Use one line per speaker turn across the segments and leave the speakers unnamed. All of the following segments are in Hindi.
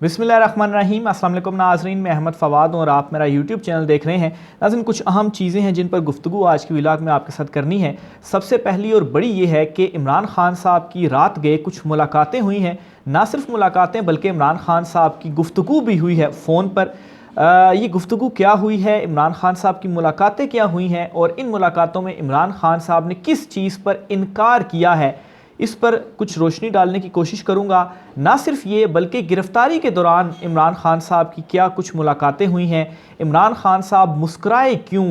बिस्मिल्लाहिर्रहमानिर्रहीम। अस्सलाम वालेकुम नाज़रीन, मैं अहमद फ़वाद हूँ और आप मेरा यूट्यूब चैनल देख रहे हैं। नाज़रीन, कुछ अहम चीज़ें हैं जिन पर गुफ्तगू आज की व्लॉग में आपके साथ करनी है। सबसे पहली और बड़ी ये है कि इमरान खान साहब की रात गए कुछ मुलाकातें हुई हैं। ना सिर्फ मुलाकातें बल्कि इमरान खान साहब की गुफ्तगू भी हुई है फ़ोन पर। ये गुफ्तगू क्या हुई है, इमरान खान साहब की मुलाकातें क्या हुई हैं और इन मुलाकातों में इमरान खान साहब ने किस चीज़ पर इनकार किया है, इस पर कुछ रोशनी डालने की कोशिश करूंगा। ना सिर्फ ये बल्कि गिरफ्तारी के दौरान इमरान खान साहब की क्या कुछ मुलाकातें हुई हैं, इमरान खान साहब मुस्कुराए क्यों,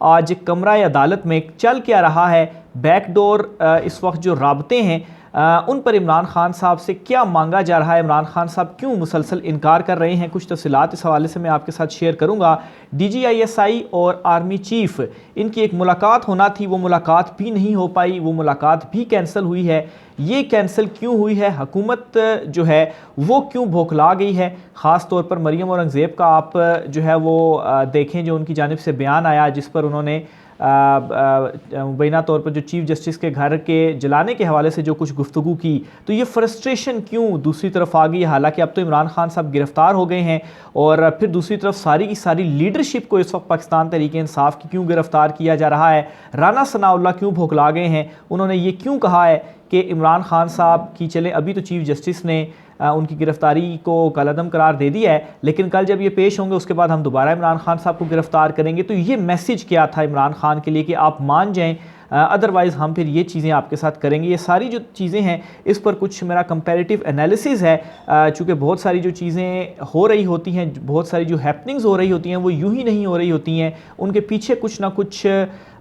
आज कमरा अदालत में चल क्या रहा है, बैकडोर इस वक्त जो राबते हैं उन पर इमरान खान साहब से क्या मांगा जा रहा है, इमरान खान साहब क्यों मुसलसल इनकार कर रहे हैं, कुछ तफसीलात इस हवाले से मैं आपके साथ शेयर करूंगा। DGISI और आर्मी चीफ, इनकी एक मुलाकात होना थी, वो मुलाकात भी नहीं हो पाई, वो मुलाकात भी कैंसिल हुई है। ये कैंसिल क्यों हुई है, हुकूमत जो है वो क्यों बौखला गई है। ख़ास तौर पर मरियम औरंगज़ेब का आप जो है वो देखें, जो उनकी जानिब से बयान आया जिस पर उन्होंने मुबैना तौर पर जो चीफ जस्टिस के घर के जलाने के हवाले से जो कुछ गुफ्तगू की, तो ये फ्रस्ट्रेशन क्यों दूसरी तरफ आ गई। हालांकि अब तो इमरान खान साहब गिरफ्तार हो गए हैं और फिर दूसरी तरफ सारी की सारी लीडरशिप को इस वक्त पाकिस्तान तहरीक इंसाफ की क्यों गिरफ्तार किया जा रहा है। राना सनाउल्लाह क्यों भौखला गए हैं, उन्होंने ये क्यों कहा है कि इमरान खान साहब की चले, अभी तो चीफ जस्टिस ने उनकी गिरफ्तारी को कलअदम करार दे दिया है, लेकिन कल जब ये पेश होंगे उसके बाद हम दोबारा इमरान खान साहब को गिरफ्तार करेंगे। तो ये मैसेज क्या था इमरान खान के लिए कि आप मान जाएं, अदरवाइज़ हम फिर ये चीज़ें आपके साथ करेंगे। ये सारी जो चीज़ें हैं इस पर कुछ मेरा कंपैरेटिव एनालिसिस है, चूँकि बहुत सारी जो चीज़ें हो रही होती हैं, बहुत सारी जो हैपनिंग्स हो रही होती हैं वो यूं ही नहीं हो रही होती हैं, उनके पीछे कुछ ना कुछ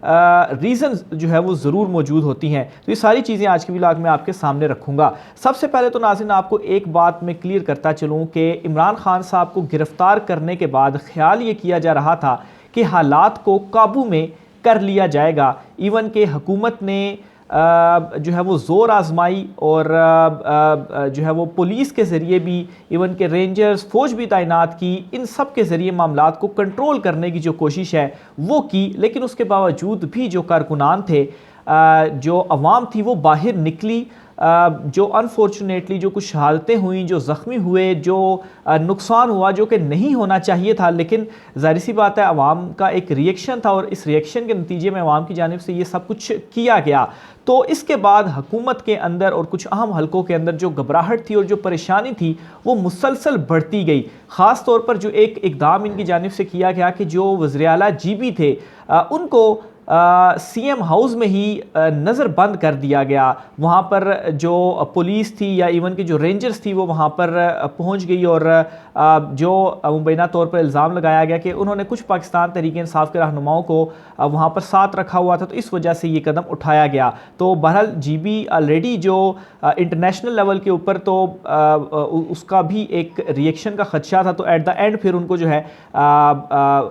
रीज़न्स जो है वो ज़रूर मौजूद होती हैं। तो ये सारी चीज़ें आज की व्लॉग में आपके सामने रखूँगा। सबसे पहले तो नाज़रीन आपको एक बात मैं क्लियर करता चलूँ कि इमरान खान साहब को गिरफ़्तार करने के बाद ख्याल ये किया जा रहा था कि हालात को काबू में कर लिया जाएगा। इवन के हुकूमत ने जो है वो ज़ोर आजमाई और जो है वो पुलिस के ज़रिए भी, इवन के रेंजर्स फ़ौज भी तैनात की, इन सब के ज़रिए मामलात को कंट्रोल करने की जो कोशिश है वो की। लेकिन उसके बावजूद भी जो कारकुनान थे, जो अवाम थी वो बाहर निकली। जो अनफॉर्चुनेटली जो कुछ शहादतें हुई, जो ज़ख्मी हुए, जो नुकसान हुआ जो कि नहीं होना चाहिए था, लेकिन ज़ाहिर सी बात है अवाम का एक रिएक्शन था और इस रिएक्शन के नतीजे में अवाम की जानिब से ये सब कुछ किया गया। तो इसके बाद हुकूमत के अंदर और कुछ अहम हलकों के अंदर जो घबराहट थी और जो परेशानी थी वो मुसलसल बढ़ती गई। ख़ास तौर पर जो एक इक़दाम इनकी जानिब से किया गया कि जो वज़ीर आला GB थे उनको CM हाउस में ही नज़रबंद कर दिया गया। वहाँ पर जो पुलिस थी या इवन की जो रेंजर्स थी वो वहाँ पर पहुँच गई और जो मुबैना तौर पर इल्ज़ाम लगाया गया कि उन्होंने कुछ पाकिस्तान तहरीक इंसाफ के रहनुमाओं को वहाँ पर साथ रखा हुआ था, तो इस वजह से ये कदम उठाया गया। तो बहरहाल GB ऑलरेडी जो इंटरनेशनल लेवल के ऊपर तो उसका भी एक रिएक्शन का ख़दशा था, तो एट द एंड फिर उनको जो है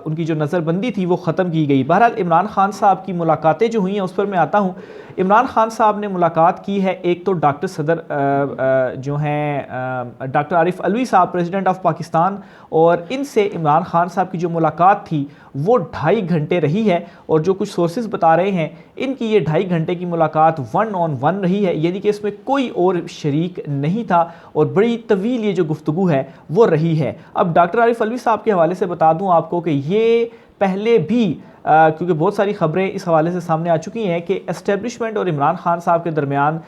उनकी जो नज़रबंदी थी वो ख़त्म की गई। बहरहाल इमरान खान साहब की मुलाकातें जो हुई हैं उस पर मैं आता हूँ। इमरान खान साहब ने मुलाकात की है, एक तो डॉक्टर सदर जो हैं डॉक्टर आरिफ अलवी साहब, प्रेसिडेंट ऑफ पाकिस्तान, और इनसे इमरान खान साहब की जो मुलाकात थी वो 2.5 घंटे रही है। और जो कुछ सोर्सेज बता रहे हैं इनकी ये 2.5 घंटे की मुलाकात 1-on-1 रही है, यानी कि इसमें कोई और शरीक नहीं था और बड़ी तवील ये जो गुफ्तगू है वो रही है। अब डॉक्टर आरिफ अलवी साहब के हवाले से बता दूँ आपको कि ये पहले भी क्योंकि बहुत सारी खबरें इस हवाले से सामने आ चुकी हैं कि एस्टेब्लिशमेंट और इमरान खान साहब के दरमियान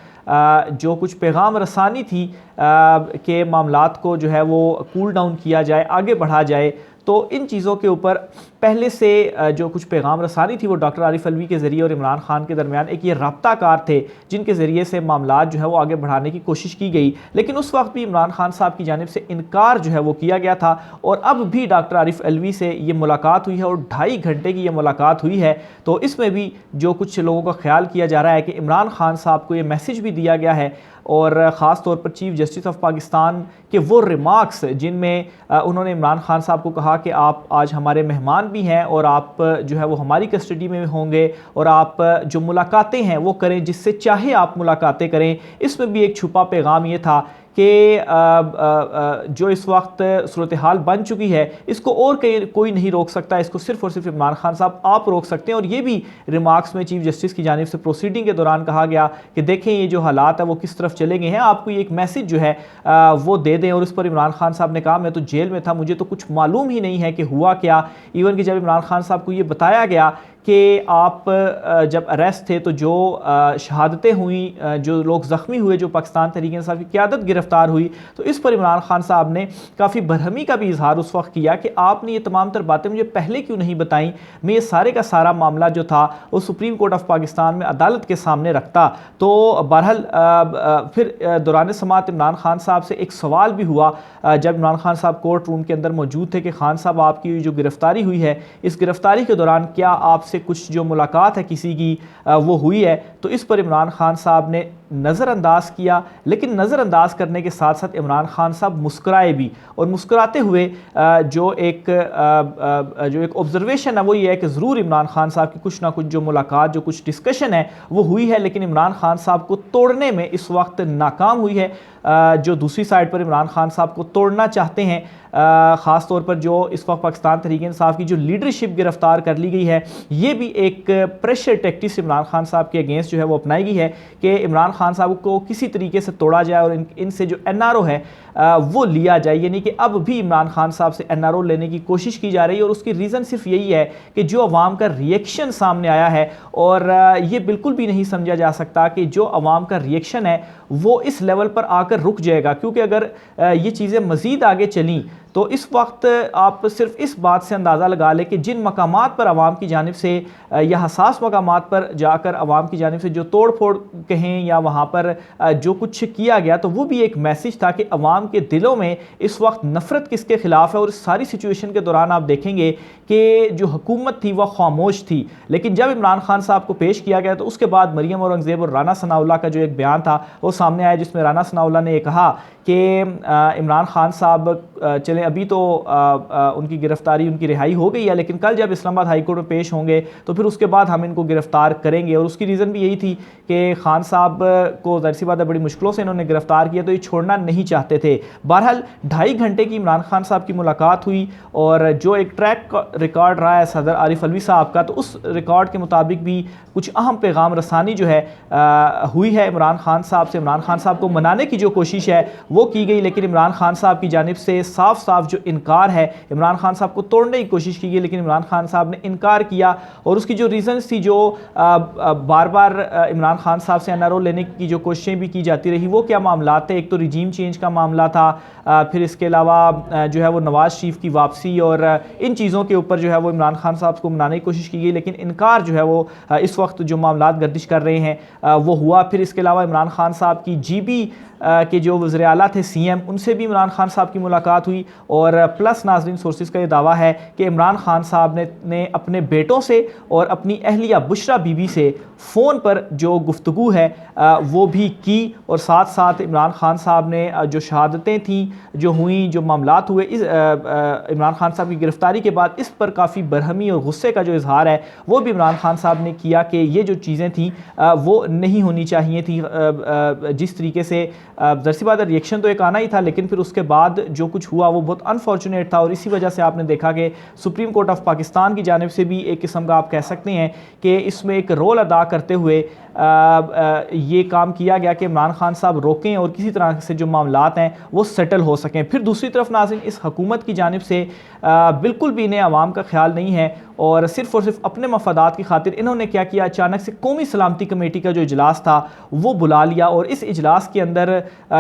जो कुछ पैगाम रसानी थी कि मामलात को जो है वो कूल डाउन किया जाए, आगे बढ़ा जाए, तो इन चीज़ों के ऊपर पहले से जो कुछ पैगाम रसानी थी वो डॉक्टर आरिफ अलवी के ज़रिए और इमरान खान के दरमियान एक ये रब्ताकार थे जिनके ज़रिए से मामलात जो है वो आगे बढ़ाने की कोशिश की गई। लेकिन उस वक्त भी इमरान खान साहब की जानिब से इनकार जो है वो किया गया था और अब भी डॉक्टर आरिफ अलवी से ये मुलाकात हुई है और 2.5 घंटे की ये मुलाकात हुई है। तो इसमें भी जो कुछ लोगों का ख्याल किया जा रहा है कि इमरान खान साहब को ये मैसेज भी दिया गया है और ख़ास तौर पर चीफ जस्टिस ऑफ पाकिस्तान के वो रिमार्क्स जिनमें उन्होंने इमरान खान साहब को कहा कि आप आज हमारे मेहमान भी हैं और आप जो है वो हमारी कस्टडी में होंगे और आप जो मुलाकातें हैं वो करें, जिससे चाहे आप मुलाकातें करें। इसमें भी एक छुपा पैगाम ये था कि जो इस वक्त सूरत हाल बन चुकी है इसको और कोई नहीं रोक सकता, इसको सिर्फ और सिर्फ इमरान खान साहब आप रोक सकते हैं। और ये भी रिमार्क्स में चीफ जस्टिस की जानिब से प्रोसीडिंग के दौरान कहा गया कि देखें ये जो हालात है वो किस तरफ चले गए हैं, आपको एक मैसेज जो है वो दे दें। और इस पर इमरान खान साहब ने कहा मैं तो जेल में था, मुझे तो कुछ मालूम ही नहीं है कि हुआ क्या। इवन कि जब इमरान खान साहब को ये बताया गया कि आप जब अरेस्ट थे तो जो शहादतें हुई, जो लोग ज़ख्मी हुए, जो पाकिस्तान तहरीक इंसाफ की क़यादत गिरफ्तार हुई, तो इस पर इमरान खान साहब ने काफ़ी बरहमी का भी इजहार उस वक्त किया कि आपने ये तमाम तर बातें मुझे पहले क्यों नहीं बताई, मैं ये सारे का सारा मामला जो था वो सुप्रीम कोर्ट ऑफ पाकिस्तान में अदालत के सामने रखता। तो बहरहाल फिर दौरान समाअत इमरान खान साहब से एक सवाल भी हुआ जब इमरान खान साहब कोर्ट रूम के अंदर मौजूद थे कि खान साहब आपकी जो गिरफ्तारी हुई है इस गिरफ्तारी के दौरान क्या आपसे कुछ जो मुलाकात है किसी की वो हुई है। तो इस पर इमरान खान साहब ने नज़रअंदाज किया, लेकिन नज़रअंदाज करने के साथ साथ इमरान खान साहब मुस्कुराए भी। और मुस्कुराते हुए जो एक ऑब्जर्वेशन है वो ये है कि ज़रूर इमरान खान साहब की कुछ ना कुछ जो मुलाकात, जो कुछ डिस्कशन है वो हुई है, लेकिन इमरान खान साहब को तोड़ने में इस वक्त नाकाम हुई है। जो दूसरी साइड पर इमरान खान साहब को तोड़ना चाहते हैं, ख़ास तौर पर जो इस वक्त पाकिस्तान तहरीक इंसाफ की जो लीडरशिप गिरफ्तार कर ली गई है, ये भी एक प्रेशर टैक्टिक्स इमरान खान साहब के अगेंस्ट जो है वो अपनाई गई है कि इमरान खान साहब को किसी तरीके से तोड़ा जाए और इनसे जो NRO है वो लिया जाए। यानी कि अब भी इमरान खान साहब से NRO लेने की कोशिश की जा रही है और उसकी रीज़न सिर्फ यही है कि जो अवाम का रिएक्शन सामने आया है, और ये बिल्कुल भी नहीं समझा जा सकता कि जो अवाम का रिएक्शन है वो इस लेवल पर आकर रुक जाएगा, क्योंकि अगर ये चीज़ें मज़ीद आगे चलीं तो इस वक्त आप सिर्फ इस बात से अंदाज़ा लगा लें कि जिन मकामात पर आवाम की जानिब से या हसास मकामात पर जाकर आवाम की जानिब से जो तोड़ फोड़ कहें या वहाँ पर जो कुछ किया गया, तो वो भी एक मैसेज था कि अवाम के दिलों में इस वक्त नफ़रत किसके ख़िलाफ़ है। और इस सारी सिचुएशन के दौरान आप देखेंगे कि जो हुकूमत थी वह खामोश थी, लेकिन जब इमरान खान साहब को पेश किया गया तो उसके बाद मरियम औरंगज़ेब और राना सनाउल्लाह का जो एक बयान था वो सामने आया, जिसमें राना सनाउल्लाह ने कहा कि इमरान खान साहब चलें अभी तो उनकी गिरफ्तारी, उनकी रिहाई हो गई है, लेकिन कल जब इस्लामाबाद हाई कोर्ट में पेश होंगे तो फिर उसके बाद हम इनको गिरफ्तार करेंगे। और उसकी रीज़न भी यही थी कि खान साहब को ज़ाहिर सी बात है बड़ी मुश्किलों से इन्होंने गिरफ्तार किया, तो ये छोड़ना नहीं चाहते थे। बहरहाल 2.5 घंटे की इमरान खान साहब की मुलाकात हुई और जो एक ट्रैक रिकॉर्ड रहा है सदर आरिफ अलवी साहब का, तो उस रिकॉर्ड के मुताबिक भी कुछ अहम पैगाम रसानी जो है हुई है इमरान खान साहब से। इमरान खान साहब को मनाने की जो कोशिश है वो की गई, लेकिन इमरान खान साहब की जानिब से साफ साफ जो इनकार है, इमरान खान साहब को तोड़ने की कोशिश की गई लेकिन इमरान खान साहब ने इनकार किया। और उसकी जो रीज़न्स थी, जो बार बार इमरान खान साहब से NRO लेने की जो कोशिशें भी की जाती रही, वो क्या मामला थे। एक तो रिजीम चेंज का मामला था, फिर इसके अलावा जो है वो नवाज़ शरीफ की वापसी, और इन चीज़ों के ऊपर जो है वो इमरान खान साहब को मनाने की कोशिश की गई, लेकिन इनकार जो है वो इस वक्त जो मामला गर्दिश कर रहे हैं वो हुआ। फिर इसके अलावा इमरान खान साहब की GB के जो वज़ीर आला थे CM, उनसे भी इमरान खान साहब की मुलाकात हुई। और प्लस नाज़रीन सोर्सेज़ का ये दावा है कि इमरान खान साहब ने अपने बेटों से और अपनी अहलिया बुशरा बीबी से फ़ोन पर जो गुफ्तगू है वो भी की। और साथ साथ इमरान खान साहब ने जो शहादतें थीं जो हुई, जो मामलात हुए इमरान खान साहब की गिरफ्तारी के बाद, इस पर काफ़ी बरहमी और गुस्से का जो इजहार है वो भी इमरान खान साहब ने किया कि ये जो चीज़ें थीं वो नहीं होनी चाहिए थी। जिस तरीके से ज़ाहिर सी बात है रिएक्शन तो एक आना ही था, लेकिन फिर उसके बाद जो कुछ हुआ वो बहुत अनफॉर्चुनेट था। और इसी वजह से आपने देखा कि सुप्रीम कोर्ट ऑफ पाकिस्तान की जानिब से भी एक किस्म का आप कह सकते हैं कि इसमें एक रोल अदा करते हुए ये काम किया गया कि इमरान खान साहब रोकें और किसी तरह से जो मामलात हैं वो सेटल हो सकें। फिर दूसरी तरफ नाज़रीन इस हुकूमत की जानिब से बिल्कुल भी इन्हें आवाम का ख्याल नहीं है और सिर्फ अपने मफादात की खातिर इन्होंने क्या किया, अचानक से कौमी सलामती कमेटी का जो इजलास था वो बुला लिया। और इस इजलास के अंदर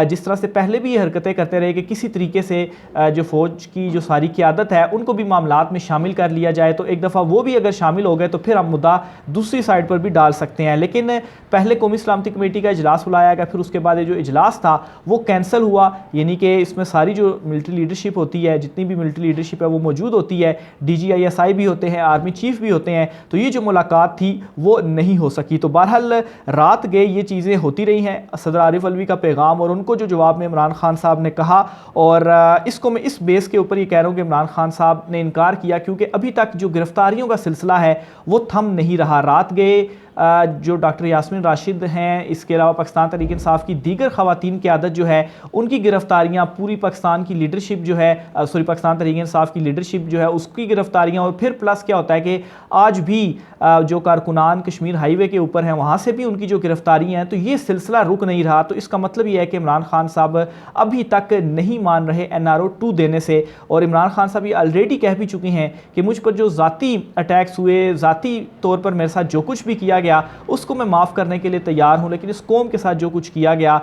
जिस तरह से पहले भी ये हरकतें करते रहे कि किसी तरीके से जो फ़ौज की जो सारी क़यादत है उनको भी मामलात में शामिल कर लिया जाए, तो एक दफ़ा वो भी अगर शामिल हो गए तो फिर हम मुद्दा दूसरी साइड पर भी डाल सकते हैं। लेकिन पहले कौमी सलामती कमेटी का इजलास बुलाया गया, फिर उसके बाद ये जो इजलास था वो कैंसिल हुआ। यानी कि इसमें सारी जो मिलिट्री लीडरशिप होती है, जितनी भी मिलिट्री लीडरशिप है वो मौजूद होती है, DG ISI भी होते हैं, आर्मी चीफ भी होते हैं, तो ये जो मुलाकात थी वो नहीं हो सकी। तो बहरहाल रात गए ये चीज़ें होती रही हैं, सदर आरिफ अलवी का पैगाम और उनको जो जवाब में इमरान खान साहब ने कहा। और इसको मैं इस बेस के ऊपर ये कह रहा हूँ कि इमरान खान साहब ने इनकार किया क्योंकि अभी तक जो गिरफ्तारियों का सिलसिला है वो थम नहीं रहा। रात गए जो डॉक्टर यास्मीन राशिद हैं, इसके अलावा पाकिस्तान तहरीक इंसाफ की दीगर ख़वातीन क़यादत जो है उनकी गिरफ्तारियाँ, पूरी पाकिस्तान की लीडरशिप जो है पाकिस्तान तहरीक इंसाफ की लीडरशिप जो है उसकी गिरफ्तारियाँ, और फिर प्लस क्या होता है कि आज भी जो कारकुनान कश्मीर हाईवे के ऊपर हैं वहाँ से भी उनकी जो गिरफ्तारियाँ हैं, तो ये सिलसिला रुक नहीं रहा। तो इसका मतलब ये है कि इमरान खान साहब अभी तक नहीं मान रहे NRO 2 देने से, और इमरान खान साहब ये ऑलरेडी कह भी चुके हैं कि मुझ पर जो ज़ाती अटैक्स हुए, ज़ाती तौर पर मेरे साथ जो कुछ भी किया गया उसको मैं माफ़ करने के लिए तैयार हूँ, लेकिन इस कौम के साथ जो कुछ किया गया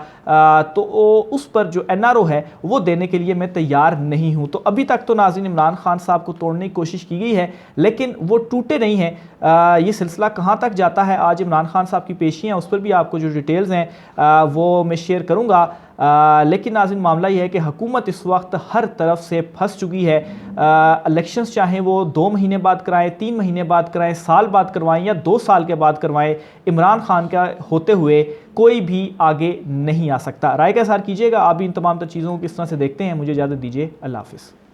तो उस पर जो NRO है वो देने के लिए मैं तैयार नहीं हूँ। तो अभी तक तो नाज़रीन इमरान खान साहब को तोड़ने की कोशिश की गई है लेकिन वो टूटे नहीं हैं। ये सिलसिला कहाँ तक जाता है, आज इमरान खान साहब की पेशी हैं, उस पर भी आपको जो डिटेल्स हैं वो मैं शेयर करूँगा। लेकिन नाज़रीन मामला ये है कि हुकूमत इस वक्त हर तरफ से फंस चुकी है। इलेक्शंस चाहें वो 2 महीने बाद कराएं, 3 महीने बाद कराएं, साल बाद करवाएं या 2 साल के बाद करवाएं, इमरान खान का होते हुए कोई भी आगे नहीं आ सकता। राय का इज़हार कीजिएगा, आप भी इन तमाम चीज़ों को किस तरह से देखते हैं। मुझे इजाज़त दीजिए, अल्लाह हाफ़िज़।